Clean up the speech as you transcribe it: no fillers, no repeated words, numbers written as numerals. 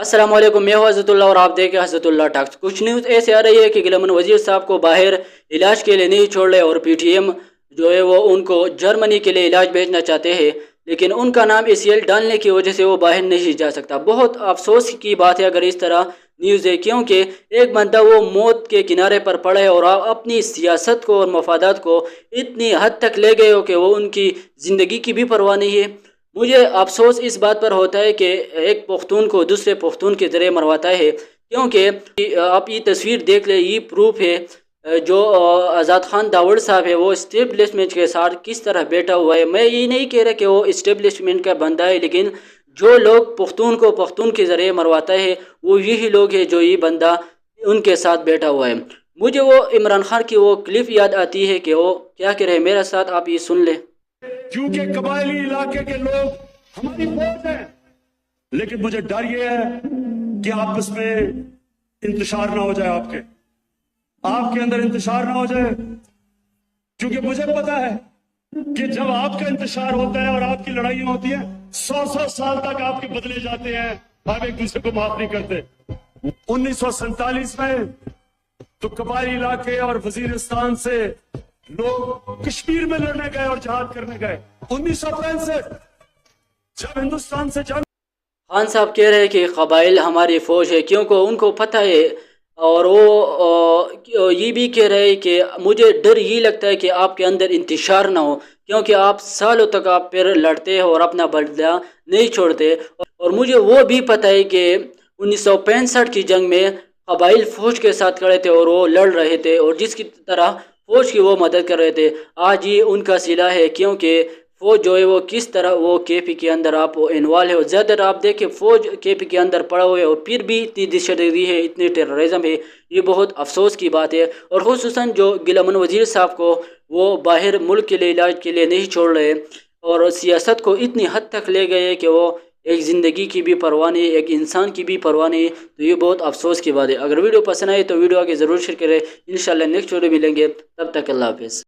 अस्सलाम वालेकुम, मैं हूं हज़रतुल्लाह और आप देख रहे हैं हज़रतुल्लाह टॉक्स। कुछ न्यूज़ ऐसे आ रही है कि गिलमन वजीर साहब को बाहर इलाज के लिए नहीं छोड़ रहे और पीटीएम जो है वो उनको जर्मनी के लिए इलाज भेजना चाहते हैं, लेकिन उनका नाम ACL डालने की वजह से वो बाहर नहीं जा सकता। बहुत अफसोस की बात है अगर इस तरह न्यूज़ है, क्योंकि एक बंदा वो मौत के किनारे पर पड़ा है और आप अपनी सियासत को और मफादात को इतनी हद तक ले गए हो कि वो उनकी ज़िंदगी की भी परवाह नहीं है। मुझे अफसोस इस बात पर होता है कि एक पख्तून को दूसरे पख्तून के ज़रिए मरवाता है, क्योंकि आप ये तस्वीर देख ले, ये प्रूफ है। जो आज़ाद खान दावड़ साहब है वो इस्टेब्लिशमेंट के साथ किस तरह बैठा हुआ है। मैं ये नहीं कह रहा कि वो इस्टेब्लिशमेंट का बंदा है, लेकिन जो लोग पख्तून को पख्तून के ज़रिए मरवाता है वो यही लोग हैं जो ये बंदा उनके साथ बैठा हुआ है। मुझे वो इमरान खान की वो क्लिप याद आती है कि वो क्या कह रहे हैं, मेरे साथ आप ये सुन लें। क्योंकि कबायली इलाके के लोग हमारी फौज है, लेकिन मुझे डर ये है कि आपस में इंतशार ना हो जाए, आपके अंदर इंतशार ना हो जाए। क्योंकि मुझे पता है कि जब आपका इंतशार होता है और आपकी लड़ाइयां होती हैं, 100 साल तक आपके बदले जाते हैं, आप एक दूसरे को माफ नहीं करते। 1947 में तो कबायली इलाके और वजीरिस्तान से लोग कश्मीर में लड़ने गए और जहाद करने गए। 1965 जब हिंदुस्तान से जंग, खान साहब कह रहे हैं कि कबाइल हमारी फौज है, क्योंकि उनको पता है। और वो ये भी कह रहे हैं कि मुझे डर ये लगता है कि आपके अंदर इंतशार ना हो, क्योंकि आप सालों तक आप फिर लड़ते हो और अपना बदला नहीं छोड़ते। और मुझे वो भी पता है कि 1965 की जंग में कबाइल फौज के साथ खड़े थे और वो लड़ रहे थे और जिसकी तरह फौज की वो मदद कर रहे थे। आज ये उनका सिला है, क्योंकि फौज जो है वो किस तरह वो KP के अंदर आप इन्वॉल्व है। और ज़्यादातर आप देखें फौज KP के अंदर पड़ा हुआ है और फिर भी इतनी दहशतगर्दी है, इतनी टेररिज्म है। ये बहुत अफसोस की बात है। और खुसूसन जो गिलमन वजीर साहब को वो बाहर मुल्क के लिए इलाज के लिए नहीं छोड़ रहे और सियासत को इतनी हद तक ले गए कि वो एक ज़िंदगी की भी परवाह नहीं, एक इंसान की भी परवाह नहीं। तो ये बहुत अफसोस की बात है। अगर वीडियो पसंद आए तो वीडियो आगे ज़रूर शेयर करें। इंशाल्लाह नेक्स्ट वीडियो मिलेंगे, तब तक अल्लाह हाफिज़।